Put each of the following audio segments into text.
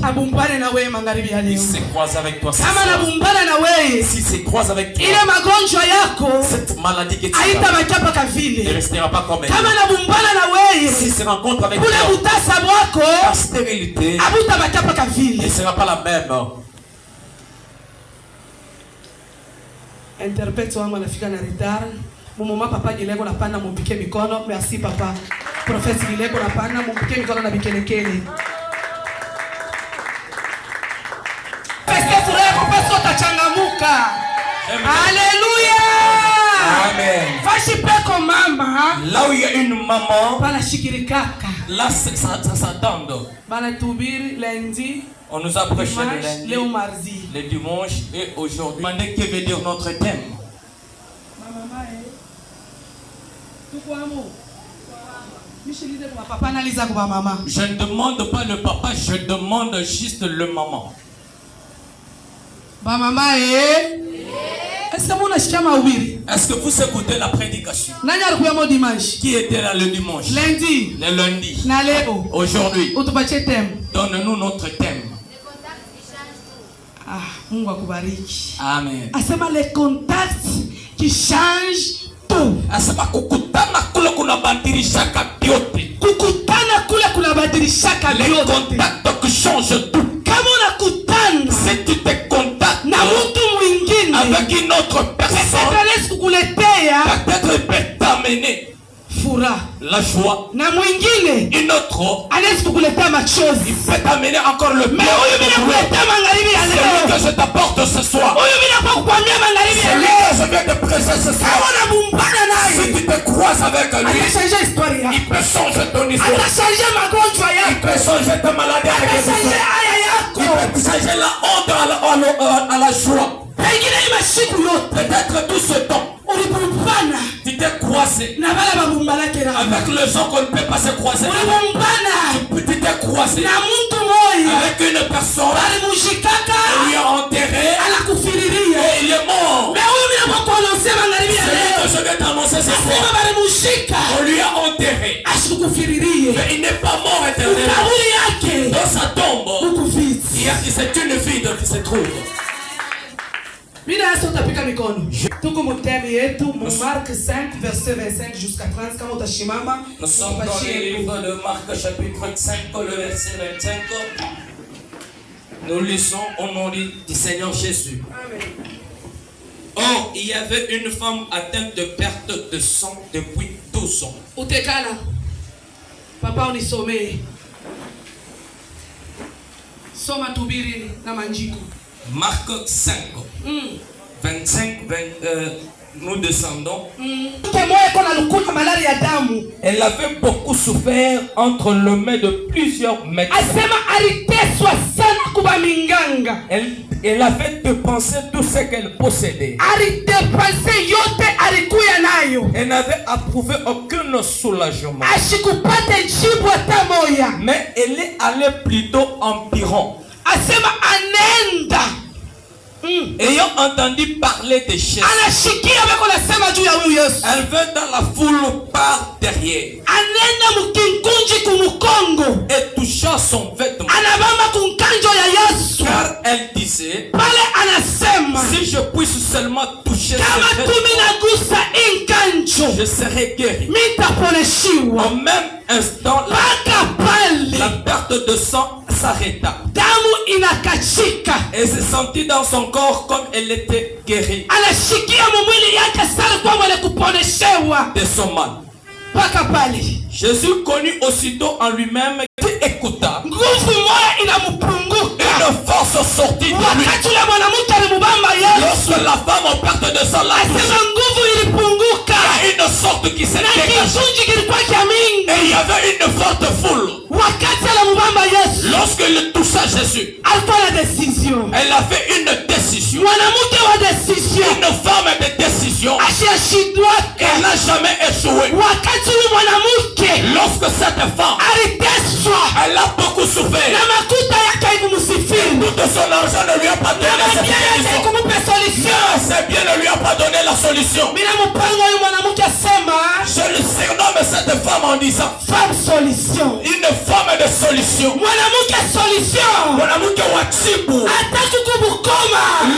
abumbane na wewe magharibi ya leo. Il se croise avec toi. Kama nabumbana na wewe, s'il se croise avec toi, ile magonjwa yako, cette maladie que tu as, haitabakia paka vile. ne restera pas comme elle. Kama nabumbana na wewe, s'il se rencontre avec kule toi, butasa bwako, la stérilité habutabakia paka vile. ne sera pas la même. Interprète wangu anafika na retard. Mumoma papa Gilego na panda mupike mikono. Merci papa. Prophète Gilego na panda mupike mikono na bikelekele. Peste furaha kwa pesa utachangamuka. Alléluia. Amen. Fashi peko mama. Là où il y a une maman, Bana shikirikaka. là ça s'attend. Bana tubiri lundi. On nous a prêché le lundi, le mardi, le dimanche et aujourd'hui. Demandez que veut dire notre thème. Je ne demande pas le papa, je demande juste le maman. Est-ce que vous écoutez la prédication? Qui était là le dimanche? Lundi. Le lundi. Aujourd'hui. Donne-nous notre thème. Amen. Asema les contacts qui changent tout. Asema kukutana kule kunabadilisha vyote. Kukutana kule kunabadilisha vyote. Les contacts qui changent tout. Kama unakutana, si tu te contactes na mtu mwingine avec une autre personne, peut-être il peut t'amener furaha, la joie, na mwingine une autre anaweza kukuletea machozi, il peut t'amener encore le mais huyu bila kuletea magharibi ya leo, celui que je t'apporte ce soir, huyu bila kukwambia magharibi ya leo, celui que je viens te prêcher ce soir, unabumbana naye, si tu te croises avec lui, atashange histoire yako, il peut changer ton histoire, atashange magonjwa yako, il peut changer ta maladie avec les atashange haya yako, il peut changer la honte à la joie. Peut-être tout ce temps tu t'es croisé avec le gens qu'on ne peut pas se croiser. Tu t'es croisé avec une personne, on lui a enterré et il est mort. Celui que je vais t'annoncer ce soir, on lui a enterré, mais il n'est pas mort éternellement. Dans sa tombe, c'est une vide qui se trouve. Marc 5 verset 25 jusqu'à 30. Nous sommes dans le livre de Marc chapitre 5 le verset 25. Nous lisons au nom du Seigneur Jésus. Amen. Or, il y avait une femme atteinte de perte de sang depuis 12 ans. Utekala. Papa unisomee. Soma tubiri na manjiko. Marc 5, 25, nous descendons. Elle avait beaucoup souffert entre les mains de plusieurs médecins. Elle avait dépensé tout ce qu'elle possédait. Elle n'avait approuvé aucun soulagement. Mais elle est allée plutôt empirant. Ayant entendu parler de Jésus, elle vint dans la foule par derrière et toucha son vêtement, car elle disait, si je puisse seulement toucher ce vêtement, je serai guéri. Au même instant, la perte de sang s'arrêta. Elle se sentit dans son corps comme elle était guérie de son mal. Jésus connut aussitôt en lui-même qu'il écouta. Une force sortit de lui. Lorsque la femme en perte de sang l'a touché, il y a une sorte qui s'est dégagée. Et il y avait une forte foule. Lorsqu'il toucha Jésus, elle a fait une décision. Une femme de décision. Elle n'a jamais échoué. Lorsque cette femme, elle a beaucoup souffert, Tout son argent ne lui a pas donné cette solution. Ses biens ne lui a pas donné la solution. Je le surnomme cette femme en disant femme solution. Une femme de solution.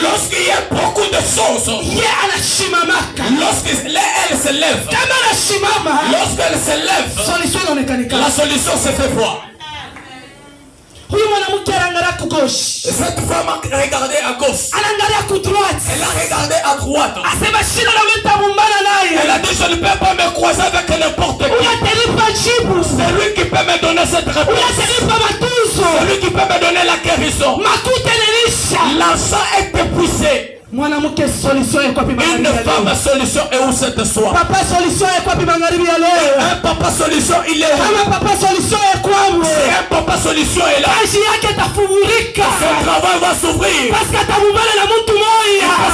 Lorsqu'il y a beaucoup de choses, lorsqu'elle se lève, lorsqu'elle se lève, la solution se fait voir. Cette femme a regardé à gauche. Elle a regardé à droite. Elle a dit je ne peux pas me croiser avec n'importe qui. C'est lui qui peut me donner cette réponse. C'est lui qui peut me donner la guérison. L'argent est épuisé. Une femme solution est où cette soir? Papa solution est quoi? Un papa solution il est où? Papa solution est quoi? C'est un papa solution est là. Son travail va s'ouvrir. Il va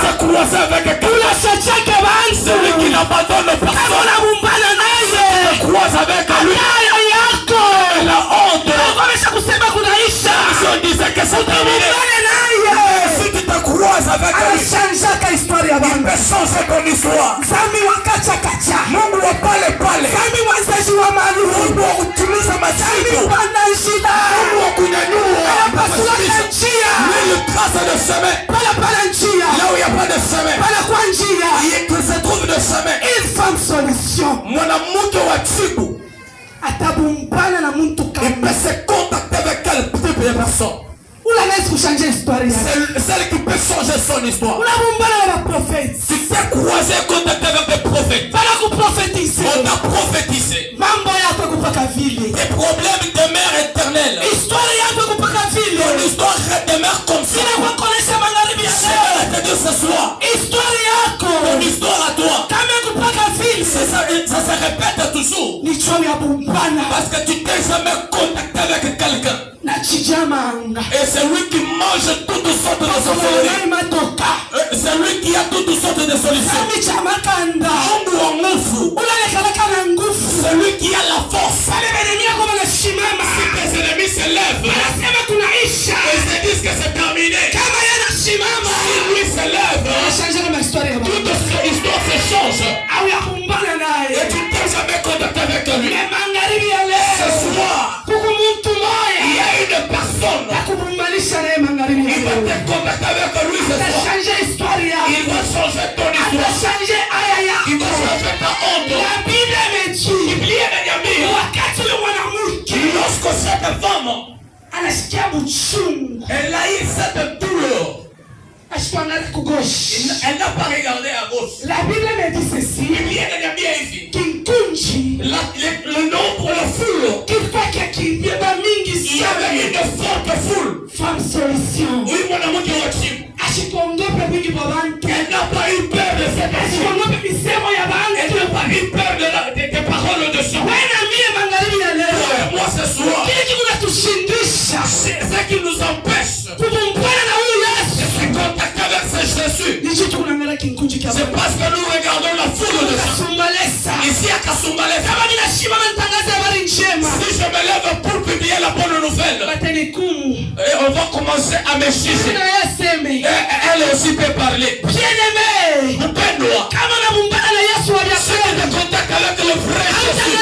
se croiser avec quelqu'un. Celui qui n'abandonne personne. Se croise avec lui. La honte. Je disais que c'est terminé. Si tu te croises avec lui, il peut changer ton histoire. Mungu wa pale pale. Mungu wa kutimiza majibu. Mungu wa kunyanyua. Lui il trace de chemin. Là où il n'y a pas de chemin, il se trouve de chemin. Une femme solution. Mwanamke wa jibu. Il peut se contacter avec quel type de personne? Celle qui peut changer son histoire. Si tu t'es croisé contacté avec des prophètes, on t'a prophétisé. Des problèmes demeurent éternels. Ton histoire demeure comme ça. Je te dis ce soir, ton histoire à toi, ça se répète toujours. Parce que tu t'es jamais contacté avec quelqu'un. Et c'est lui qui mange toutes sortes de solutions. C'est lui qui a toutes sortes de solutions. C'est lui qui a la force. Si tes ennemis se lèvent et se disent que c'est terminé, si lui se lève, toute histoire se change. Et tu t'es jamais contacté avec lui. Ce soir, il y a une personne qui va te contacter avec lui ce soir. Il va changer ton histoire. Il va changer ta honte. Lorsque cette femme elle a eu cette douleur, elle n'a pas regardé à gauche. La Bible me dit ceci. Le nombre de foule. Il y avait une forte foule. Femme solution. Oui, mon amour qui est elle n'a pas eu peur de cette action. Elle n'a pas eu peur des paroles de son. Moi ce soir, c'est ce qui nous empêche de se contacter avec ce Jésus. C'est parce que nous regardons la foule de son. Ici à Kasumbalesa, si je me lève pour publier la bonne nouvelle, et on va commencer à me juger. Elle aussi peut parler. Bien-aimé, si tu te contactes avec le vrai Jésus,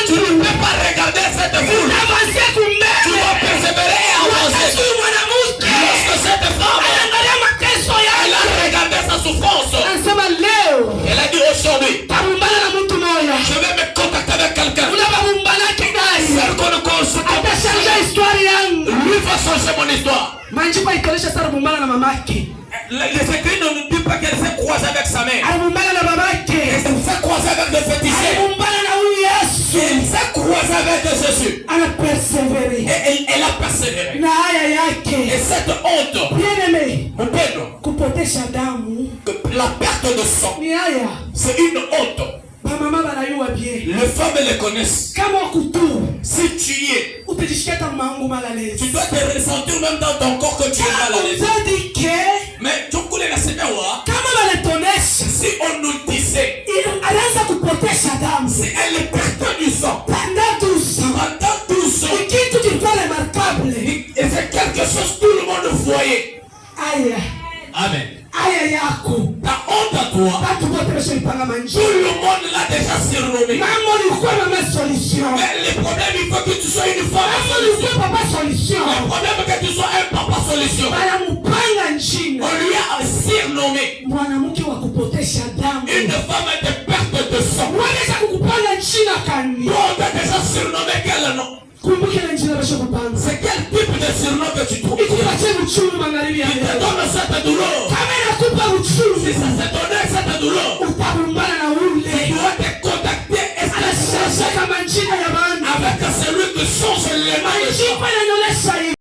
tu ne peux pas regarder cette foule. Tu vas persévérer et avancer. Lorsque cette femme elle a regardé sa souffrance, elle a dit aujourd'hui, je vais me contacter avec quelqu'un. Celle qu'on ne consulte pas, lui va changer mon histoire. Les écrits ne nous disent pas qu'elle s'est croisée avec sa mère. Elle s'est croisée avec des féticheurs. Elle s'est croisée avec Jésus. Elle a persévéré. Et cette honte, la perte de sang, c'est une honte. Les femmes les connaissent. Si tu y es, tu dois te ressentir même dans ton corps que tu es mal à l'aise. Mais si on nous disait, si elle perdait du sang pendant 12 ans, et c'est quelque chose tout le monde le foyer. Aïe. Amen. Aïe yako. Ta honte à toi. Tout le monde l'a déjà surnommé. Mais le problème, il faut que tu sois une femme solution. Le problème, c'est que tu sois un papa solution. On lui a surnommé une femme de perte de sang. On t'a déjà surnommé quel nom? C'est quel type de surnom que tu trouves? Il te donne cette douleur. Si ça se donne cette douleur, tu dois te contacter avec celui qui change les mains.